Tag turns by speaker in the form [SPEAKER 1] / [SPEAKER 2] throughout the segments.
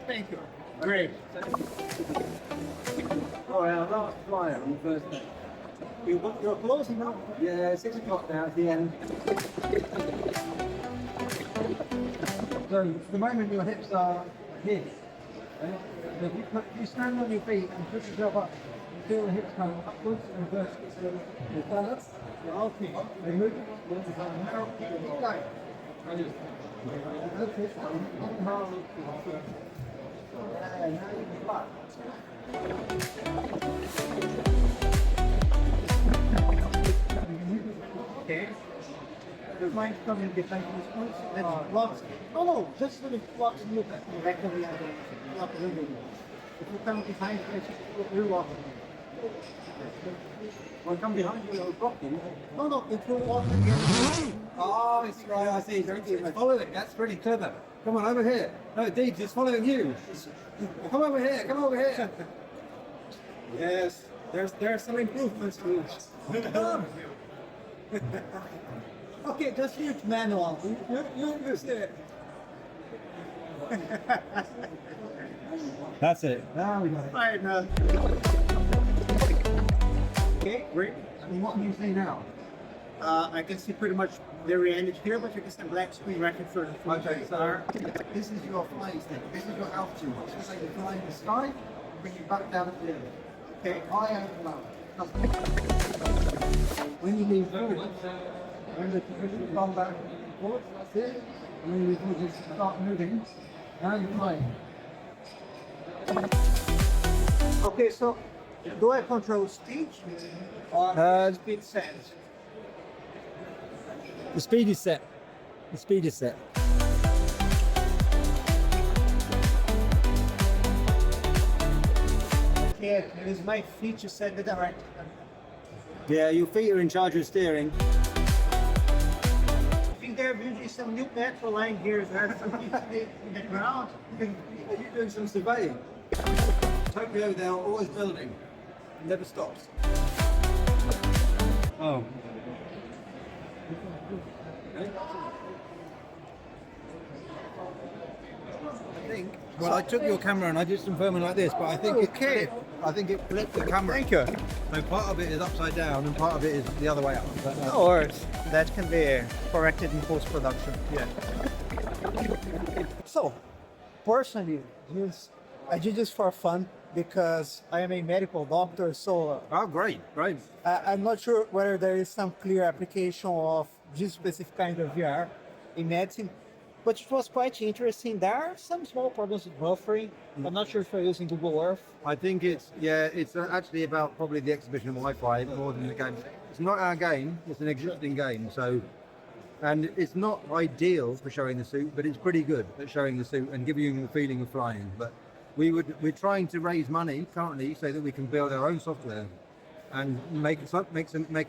[SPEAKER 1] Thank you. Great.
[SPEAKER 2] Oh, our last flyer on the first day.
[SPEAKER 1] You're closing now?
[SPEAKER 2] Yeah, 6 o'clock now at the end. So, the moment your hips are here, if you stand on your feet and push yourself up, you feel the hips come upwards and vertically. So, you balance,
[SPEAKER 1] Okay.
[SPEAKER 2] they move, now, keep going. Okay, and now you can fly.
[SPEAKER 1] Okay. Your mind coming behind this point. Then blocks. No, just when it blocks you directly at the block the window. If you come behind, you're walking.
[SPEAKER 2] When I come behind you, it'll block you.
[SPEAKER 1] No, if you're walking again.
[SPEAKER 2] Oh, it's right, I see. It's following. That's pretty clever. Come on, over here. No, Deeds, it's following you. Come over here, come over here. Yes, there are some improvements to it.
[SPEAKER 1] Okay, just use manual.
[SPEAKER 2] You use it. That's it. Now we got it.
[SPEAKER 1] Right now. Okay, great.
[SPEAKER 2] And what can you see now?
[SPEAKER 1] I can see pretty much the reality here, but you can see black screen right in front of you.
[SPEAKER 2] Okay, so this is your flying stick. This is your altitude. So you fly in the sky, bring you back down at the end.
[SPEAKER 1] Okay.
[SPEAKER 2] High and low. When you leave forward, when the position come back and forth, that's it. And when you just start moving, now you're flying.
[SPEAKER 1] Okay, so do I control speed or speed sense?
[SPEAKER 2] The speed is set. The speed is set.
[SPEAKER 1] Yeah, it is my feet to set the direction.
[SPEAKER 2] Yeah, your feet are in charge of steering.
[SPEAKER 1] I think there are usually some new petrol line here. There are some people in the ground.
[SPEAKER 2] You're doing some surveying. Tokyo, they're always building. It never stops. Oh. Okay. I think. Well, I took your camera and I did some filming like this, but I think I think it flipped the camera.
[SPEAKER 1] Thank you.
[SPEAKER 2] So part of it is upside down and part of it is the other way up. But,
[SPEAKER 1] No worries. That can be corrected in post-production.
[SPEAKER 2] yeah.
[SPEAKER 1] So, personally, I did this for fun because I am a medical doctor, so
[SPEAKER 2] Oh, great.
[SPEAKER 1] I'm not sure whether there is some clear application of this specific kind of VR in medicine, but it was quite interesting. There are some small problems with buffering. I'm not sure if you're using Google Earth.
[SPEAKER 2] I think it's actually about probably the exhibition of Wi-Fi more than the game. It's not our game, it's an existing game, so, and it's not ideal for showing the suit, but it's pretty good at showing the suit and giving you the feeling of flying. But we're trying to raise money currently so that we can build our own software and make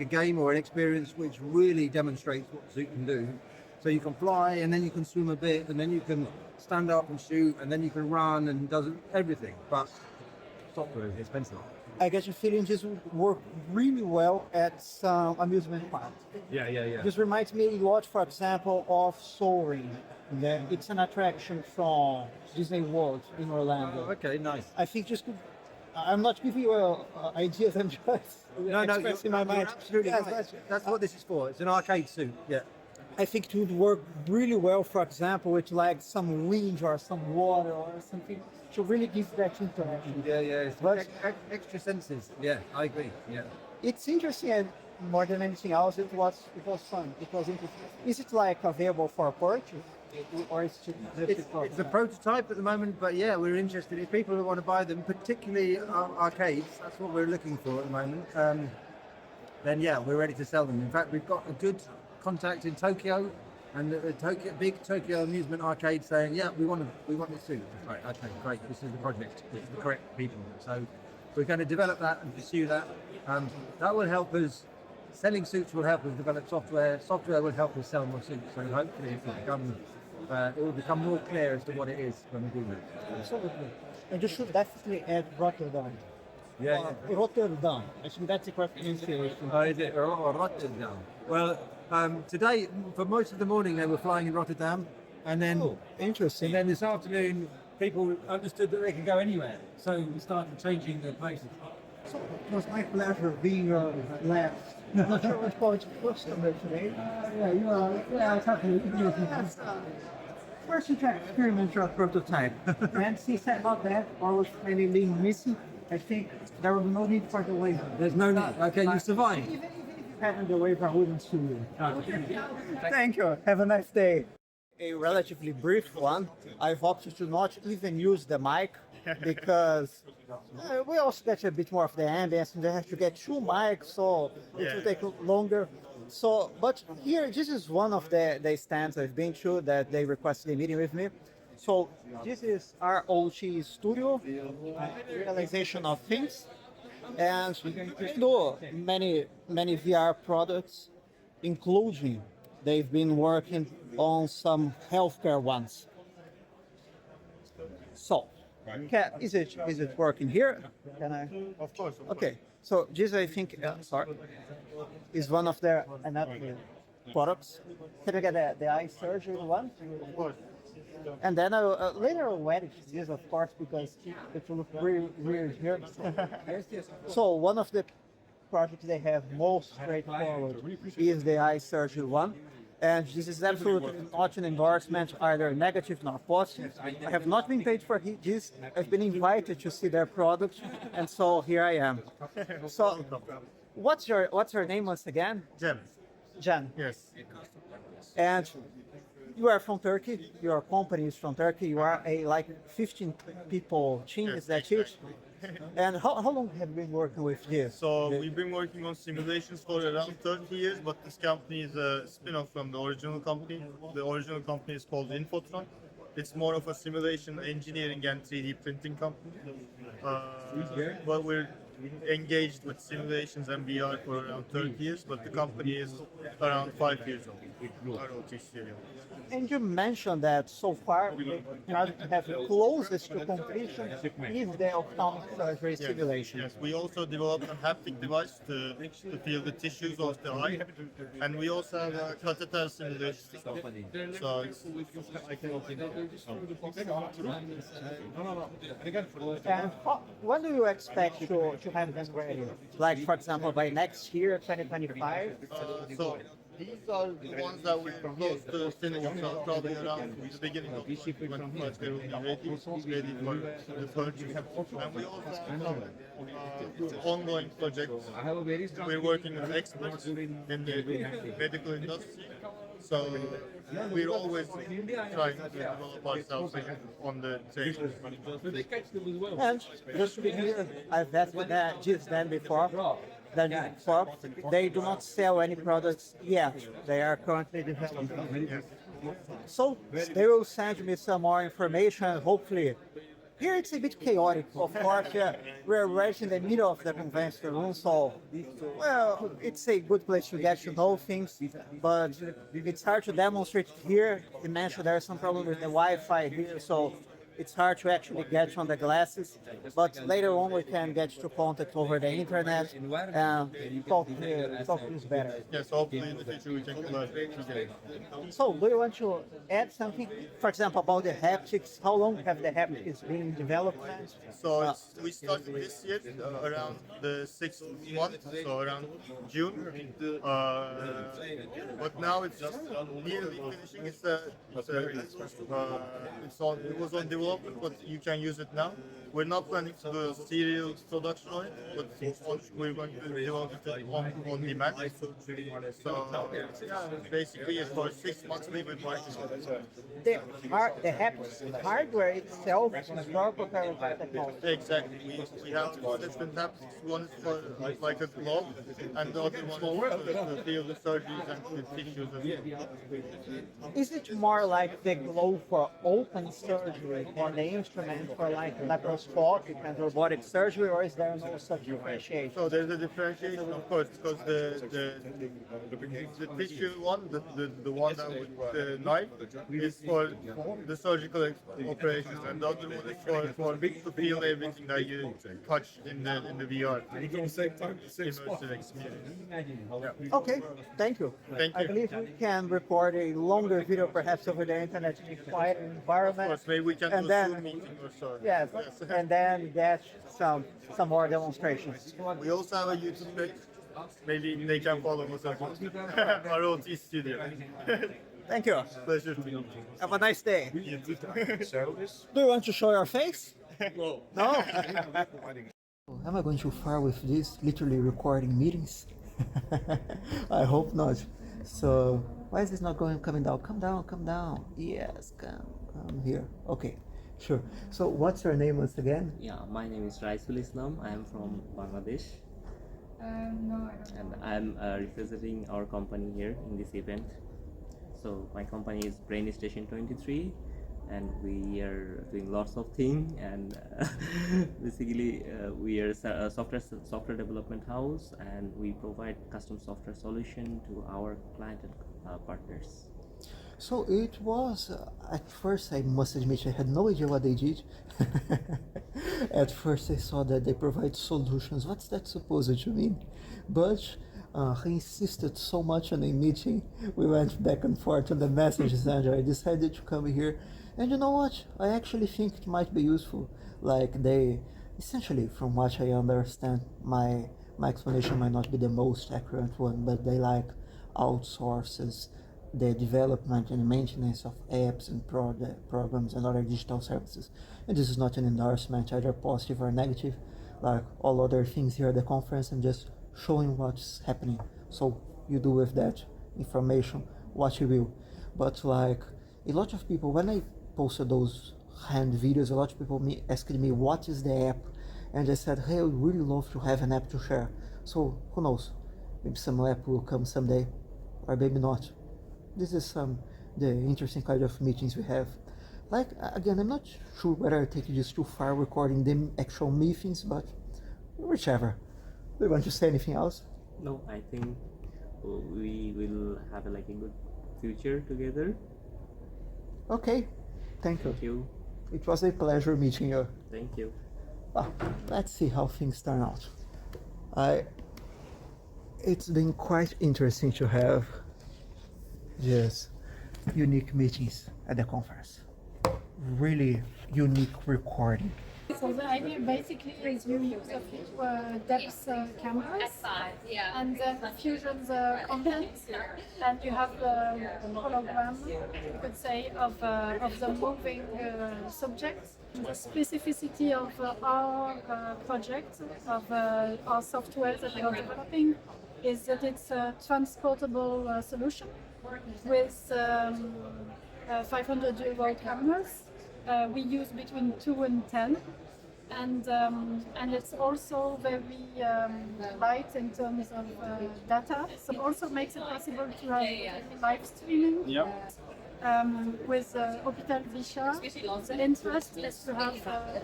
[SPEAKER 2] a game or an experience which really demonstrates what the suit can do. So you can fly, and then you can swim a bit, and then you can stand up and shoot, and then you can run, and does everything. But software is expensive.
[SPEAKER 1] I get your feeling this would work really well at some amusement parks.
[SPEAKER 2] Yeah.
[SPEAKER 1] This reminds me a lot, for example, of Soaring. It's an attraction from Disney World in Orlando.
[SPEAKER 2] Oh, okay, nice.
[SPEAKER 1] I think just could. I'm not giving you ideas. I'm just expressing my mind.
[SPEAKER 2] Absolutely
[SPEAKER 1] Yes,
[SPEAKER 2] right. That's what this is for. It's an arcade suit. Yeah.
[SPEAKER 1] I think it would work really well, for example, with like some wind or some water or something to really give that interaction.
[SPEAKER 2] Yeah. It's
[SPEAKER 1] But-
[SPEAKER 2] extra senses. Yeah, I agree. Yeah.
[SPEAKER 1] It's interesting, and more than anything else, it was fun. It was interesting. Is it like available for purchase, or is it
[SPEAKER 2] It's a prototype at the moment, but yeah, we're interested. If people want to buy them, particularly arcades, that's what we're looking for at the moment. Then yeah, we're ready to sell them. In fact, we've got a good contact in Tokyo, and a big Tokyo amusement arcade saying, yeah, we want this suit. Right, okay, great. This is the project. It's the correct people. So we're going to develop that and pursue that. That will help us. Selling suits will help us develop software. Software will help us sell more suits. So hopefully it will become more clear as to what it is when we do that.
[SPEAKER 1] Absolutely. And you should definitely add Rotterdam.
[SPEAKER 2] Yeah.
[SPEAKER 1] Rotterdam. I think that's the correct pronunciation.
[SPEAKER 2] Is it Rotterdam? Well, today, for most of the morning, they were flying in Rotterdam, and then
[SPEAKER 1] Interesting.
[SPEAKER 2] this afternoon,
[SPEAKER 3] people understood that they could go anywhere. So we started changing the places.
[SPEAKER 1] So it was my pleasure being your last. I'm not sure what to call it customer today.
[SPEAKER 3] Yeah, you are. Yeah, exactly.
[SPEAKER 1] Yes, first you try to experiment your prototype. And since I got that, or was planning being missing, I think there will be no need for the waiver.
[SPEAKER 3] There's no need. Okay, you survived.
[SPEAKER 1] Even if you hadn't the waiver, I wouldn't sue you. Thank you. Have a nice day. A relatively brief one. I've opted to not even use the mic because we also get a bit more of the ambience and they have to get two mics, so it will take longer. So, but here, this is one of the stands I've been to that they requested a meeting with me. So this is our OT studio, realization of things, and we do many VR products, including they've been working on some healthcare ones. So, is it working here? Can I?
[SPEAKER 2] Of course.
[SPEAKER 1] Okay. So this I think is one of their anatomy products. Can you get the eye surgery one?
[SPEAKER 2] Of course.
[SPEAKER 1] And then later I'll edit this, of course, because it will look really weird here. So one of the projects they have most straightforward is the eye surgery one. And this is absolutely not an endorsement, either negative nor positive. I have not been paid for this. I've been invited to see their product, and so here I am. So, what's your name once again?
[SPEAKER 2] Jem.
[SPEAKER 1] Jan.
[SPEAKER 2] Yes.
[SPEAKER 1] And you are from Turkey. Your company is from Turkey. You are a 15 people team. Is that it? And how long have you been working with this?
[SPEAKER 4] So we've been working on simulations for around 30 years, but this company is a spin-off from the original company. The original company is called Infotron. It's more of a simulation engineering and 3D printing company. But we're engaged with simulations and VR for around 30 years, but the company is around 5 years old. ROT studio.
[SPEAKER 1] And you mentioned that so far, the project have closest to completion is the ophthalmic surgery simulation.
[SPEAKER 4] Yes, we also developed a haptic device to feel the tissues of the eye, and we also have a catheter simulation. So it's
[SPEAKER 1] And when do you expect to have them ready? Like, for example, by next year, 2025?
[SPEAKER 4] so these are the ones that we're close to finishing, so probably around the beginning of 2025 they will be ready for the purchase. And we also have ongoing projects. We're working with experts in the medical industry, so we're always trying to develop ourselves on the training.
[SPEAKER 1] And just to be clear, I've asked this then before. They do not sell any products yet. They are currently developing. So they will send me some more information. Hopefully, here it's a bit chaotic. Of course, we're right in the middle of the convention room, so well, it's a good place to get to know things. But it's hard to demonstrate here. You mentioned there's some problem with the Wi-Fi here, so it's hard to actually get on the glasses, but later on we can get to contact over the internet and talk this better.
[SPEAKER 4] Yes, hopefully in the future we can collaborate together.
[SPEAKER 1] So, do you want to add something, for example, about the haptics? How long have the haptics been developed?
[SPEAKER 4] So we started this year around the 6th month, so around June. But now it's just nearly finishing. It was on development, but you can use it now. We're not planning to do serial production on it, but we're going to develop it on demand. So basically, for 6 months we've been working on it.
[SPEAKER 1] The hardware itself is your proprietary technology.
[SPEAKER 4] Exactly. We have two different haptics. One is for like a glove, and the other one is to feel the surgeries and the tissues as well.
[SPEAKER 1] Is it more like the glove for open surgery or the instrument for like laparoscopic and robotic surgery, or is there no such differentiation?
[SPEAKER 4] So there's a differentiation, of course, because the tissue one, the one that with the knife, is for the surgical operations, and the other one is for to feel everything that you touch in the VR. Immersive experience.
[SPEAKER 1] Okay, thank you.
[SPEAKER 4] Thank
[SPEAKER 1] I
[SPEAKER 4] you.
[SPEAKER 1] believe we can record a longer video perhaps over the internet in a quiet
[SPEAKER 4] Of
[SPEAKER 1] environment.
[SPEAKER 4] course, maybe we can
[SPEAKER 1] and
[SPEAKER 4] a
[SPEAKER 1] then
[SPEAKER 4] Zoom meeting or so.
[SPEAKER 1] yes, and then get some more demonstrations.
[SPEAKER 4] We also have a YouTube page. Maybe they can follow us as well. ROT Studio.
[SPEAKER 1] Thank you.
[SPEAKER 4] Pleasure to meet you.
[SPEAKER 1] Have a nice day.
[SPEAKER 4] You too.
[SPEAKER 1] Do you want to show your face? No? Am I going too far with this? Literally recording meetings? I hope not. So, why is this not coming down? Come down, come down. Yes, come here. Okay, sure. So, what's your name once again?
[SPEAKER 5] Yeah, my name is Raisul Islam. I am from Bangladesh.
[SPEAKER 6] No,
[SPEAKER 5] And I'm representing our company here in this event. So my company is Brain Station 23, and we are doing lots of things. And basically, we are a software development house, and we provide custom software solution to our client and partners.
[SPEAKER 1] So it was, at first I must admit I had no idea what they did. At first I saw that they provide solutions. What's that supposed to mean? But he insisted so much on a meeting. We went back and forth on the messages and I decided to come here. And you know what? I actually think it might be useful. Like they, essentially from what I understand, my explanation might not be the most accurate one, but they like outsources the development and maintenance of apps and programs and other digital services. And this is not an endorsement, either positive or negative, like all other things here at the conference. I'm just showing what's happening. So you do with that information what you will. But like a lot of people, when I posted those hand videos, a lot of people asked me what is the app, and I said, hey, I would really love to have an app to share. So who knows, maybe some app will come someday, or maybe not. This is the interesting kind of meetings we have. Like, again, I'm not sure whether I take this too far recording the actual meetings, but whichever. Do you want to say anything else?
[SPEAKER 5] No, I think we will have a good future together.
[SPEAKER 1] Okay, thank you.
[SPEAKER 5] Thank you.
[SPEAKER 1] It was a pleasure meeting you.
[SPEAKER 5] Thank you.
[SPEAKER 1] Well, let's see how things turn out. It's been quite interesting to have just unique meetings at the conference. Really unique recording.
[SPEAKER 6] so the idea basically is you use a few depth cameras and then fusion the content, and you have the hologram, you could say, of the moving subjects. The specificity of our project, of our software that we are developing, is that it's a transportable solution with 500-year-old cameras. We use between 2 and 10, and it's also very light in terms of data. So it also makes it possible to have live streaming. With Hôpital Bichat, the interest is to have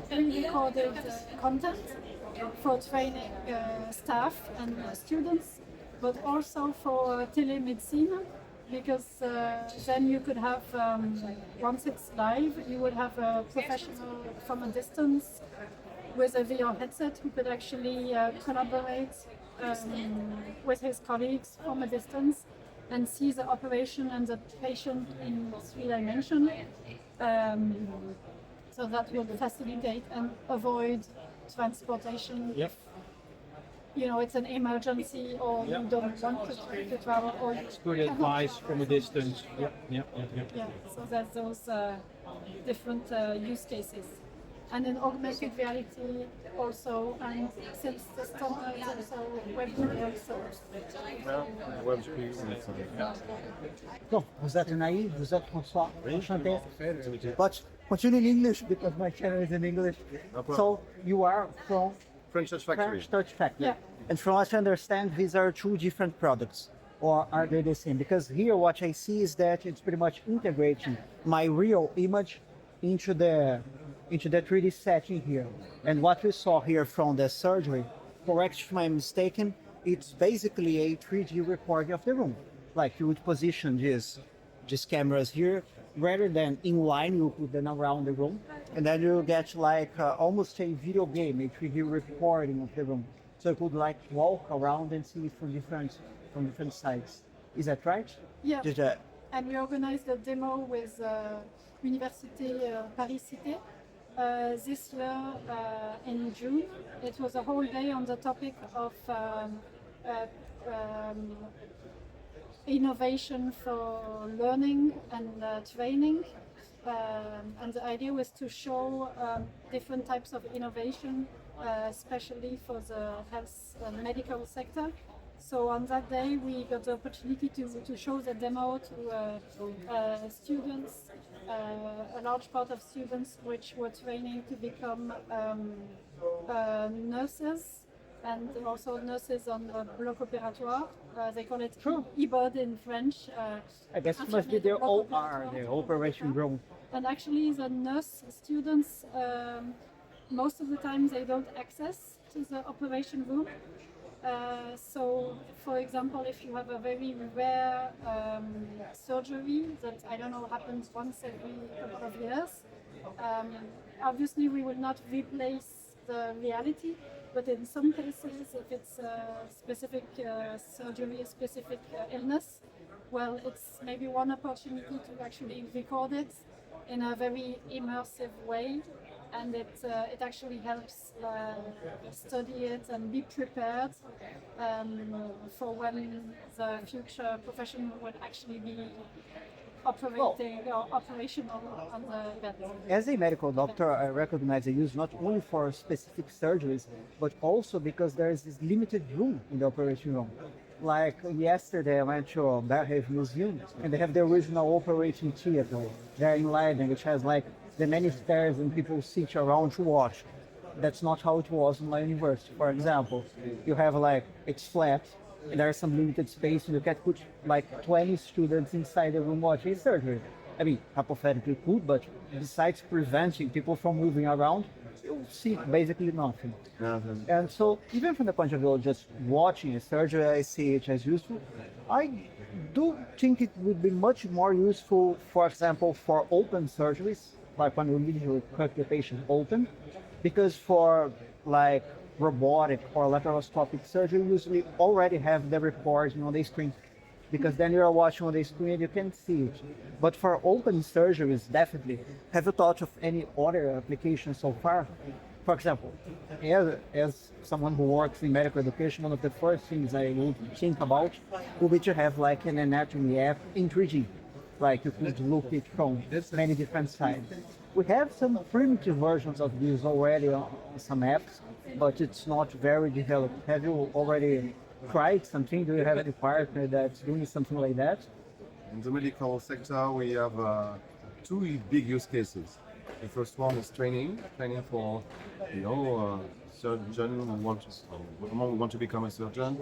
[SPEAKER 6] pre-recorded content for training staff and students, but also for telemedicine, because then you could have, once it's live, you would have a professional from a distance with a VR headset who could actually collaborate with his colleagues from a distance and see the operation and the patient in 3 dimensions. So that will facilitate and avoid transportation.
[SPEAKER 3] Yep.
[SPEAKER 6] You know, it's an emergency, or you don't want to travel, or you
[SPEAKER 3] Good advice from a distance. Yep.
[SPEAKER 6] yeah, so there's those different use cases. And in augmented reality also, and since the summer is also web video, so
[SPEAKER 1] So, vous êtes naïf, vous êtes François, enchanté. But continue in English because my channel is in English. So you are from
[SPEAKER 7] French Touch Factory.
[SPEAKER 1] French Touch Factory.
[SPEAKER 6] Yeah.
[SPEAKER 1] And from what I understand, these are 2 different products, or are they the same? Because here what I see is that it's pretty much integrating my real image into the 3D setting here. And what we saw here from the surgery, correct if I'm mistaken, it's basically a 3D recording of the room. Like you would position these cameras here, rather than in line, you put them around the room, and then you get like almost a video game, a 3D recording of the room. So you could like walk around and see it from different sides. Is that right?
[SPEAKER 6] yeah. and we organized a demo with Université Paris-Cité this year in June. It was a whole day on the topic of innovation for learning and training. And the idea was to show different types of innovation, especially for the health and medical sector. So on that day, we got the opportunity to show the demo to students, a large part of students which were training to become nurses, and also nurses on bloc opératoire. They call it EBOD in French.
[SPEAKER 1] I guess it must be their OR, the operation room.
[SPEAKER 6] And actually, the nurse students, most of the time, they don't access to the operation room. So, for example, if you have a very rare surgery that, I don't know, happens once every couple of years, obviously we will not replace the reality, but in some cases, if it's a specific surgery, a specific illness, well, it's maybe one opportunity to actually record it in a very immersive way, and it actually helps study it and be prepared for when the future professional will actually be operating or operational on the event.
[SPEAKER 1] As a medical doctor, I recognize the use not only for specific surgeries, but also because there is this limited room in the operation room. Like yesterday, I went to a Berghaven Museum, and they have the original operating theater there in Leiden, which has like the many stairs and people sit around to watch. That's not how it was in my university. For example, you have like, it's flat, and there's some limited space, and you can put like 20 students inside the room watching surgery. I mean, hypothetically could, but besides preventing people from moving around, you see basically nothing. And so, even from the point of view of just watching a surgery, I see it as useful. I do think it would be much more useful, for example, for open surgeries, like when we literally cut the patient open, because for like robotic or laparoscopic surgery, you usually already have the recording on the screen, because then you're watching on the screen and you can see it. But for open surgeries, definitely. Have you thought of any other applications so far? For example, as someone who works in medical education, one of the first things I would think about would be to have like an anatomy app in 3D. Like you could look it from many different sides. We have some primitive versions of this already on some apps, but it's not very developed. Have you already tried something? Do you have any partner that's doing something like that?
[SPEAKER 7] In the medical sector, we have two big use cases. The first one is training for surgeon who want to become a surgeon,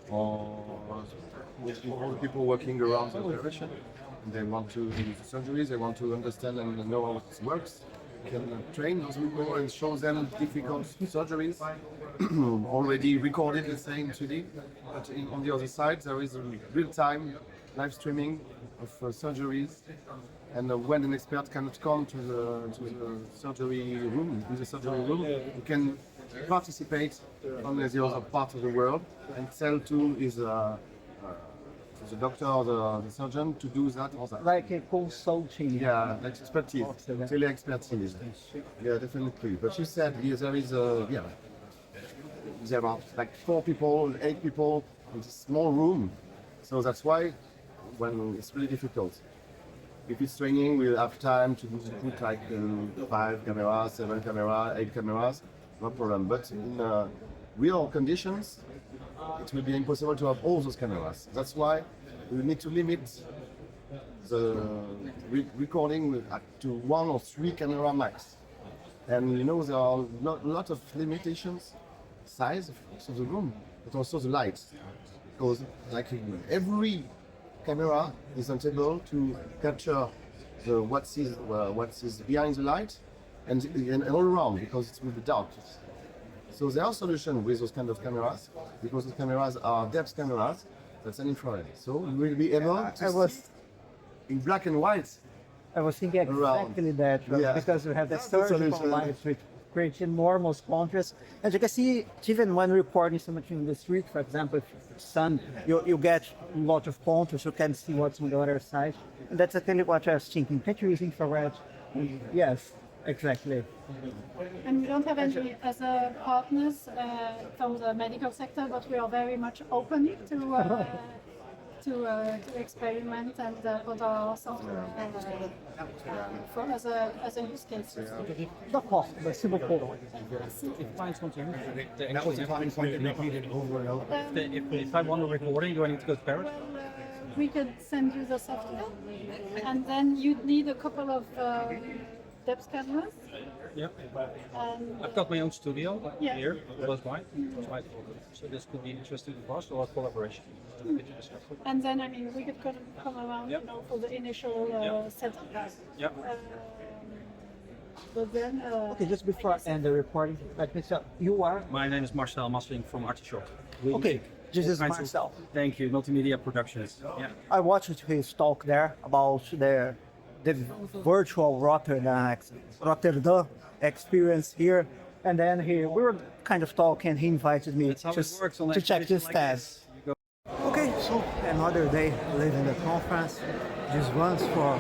[SPEAKER 7] or all the people working around the operation. They want to do surgeries, they want to understand and know how it works. You can train those people and show them difficult surgeries already recorded, let's say, in 2D. But on the other side, there is a real-time live streaming of surgeries. And when an expert cannot come to the surgery room, you can participate on the other part of the world and tell to the doctor or the surgeon to do that or that.
[SPEAKER 1] Like a consulting.
[SPEAKER 7] Yeah, like expertise, tele-expertise. Yeah, definitely. But you said there is there are like 4 people, 8 people in a small room. So that's why when it's really difficult. If it's training, we'll have time to put like 5 cameras, 7 cameras, 8 cameras, no problem. But in real conditions, it will be impossible to have all those cameras. That's why we need to limit the recording to 1 or 3 camera max. And there are a lot of limitations, size of the room, but also the lights. Because like every camera is able to capture what is behind the light and all around, because it will be dark. So there are solutions with those kind of cameras, because the cameras are depth cameras, that's an infrared. So we will be able to see in black and white.
[SPEAKER 1] I was thinking exactly that,
[SPEAKER 7] Yeah.
[SPEAKER 1] because we have the
[SPEAKER 7] That's the
[SPEAKER 1] surgical
[SPEAKER 7] solution.
[SPEAKER 1] lights with create enormous contrast. As you can see, even when recording something in the street, for example, if it's sun, you get a lot of contrast. You can see what's on the other side. And that's exactly what I was thinking. Can't you use infrared? Yes, exactly.
[SPEAKER 6] And we don't have any other partners from the medical sector, but we are very much open to experiment and put our software for other use cases.
[SPEAKER 1] D'accord, merci beaucoup.
[SPEAKER 3] If clients want to use it, they
[SPEAKER 7] That was
[SPEAKER 3] actually
[SPEAKER 7] the
[SPEAKER 3] have
[SPEAKER 7] time
[SPEAKER 3] to
[SPEAKER 7] point
[SPEAKER 3] use it.
[SPEAKER 7] repeated over and over.
[SPEAKER 3] If I want a recording, do I need to go to Paris?
[SPEAKER 6] Well, we can send you the software, and then you'd need a couple of depth cameras.
[SPEAKER 3] Yeah.
[SPEAKER 6] And,
[SPEAKER 3] I've got my own studio
[SPEAKER 6] Yeah.
[SPEAKER 3] here, close by. So this could be interesting for us or collaboration.
[SPEAKER 6] and then, I mean, we could come around,
[SPEAKER 3] Yep.
[SPEAKER 6] you know, for the initial
[SPEAKER 3] Yep.
[SPEAKER 6] setup.
[SPEAKER 3] Yeah.
[SPEAKER 6] But then,
[SPEAKER 1] Okay, just before I end the recording, let me say, you are?
[SPEAKER 3] My name is Marcel Masling from Artichoke.
[SPEAKER 1] Okay, this is
[SPEAKER 3] Kinds of-
[SPEAKER 1] myself.
[SPEAKER 3] Thank you, Multimedia Productions. Yeah.
[SPEAKER 1] I watched his talk there about the virtual Rotterdam experience here, and then we were kind of talking. He invited me
[SPEAKER 3] That's how it works on
[SPEAKER 1] to check this
[SPEAKER 3] exhibition like
[SPEAKER 1] test.
[SPEAKER 3] this. You go-
[SPEAKER 1] Okay, so another day leaving the conference. Just once for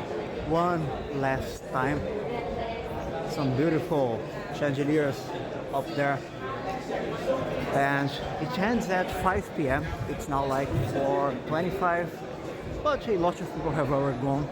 [SPEAKER 1] one last time. Some beautiful chandeliers up there. And it ends at 5 p.m. It's now like 4:25, but a lot of people have already gone.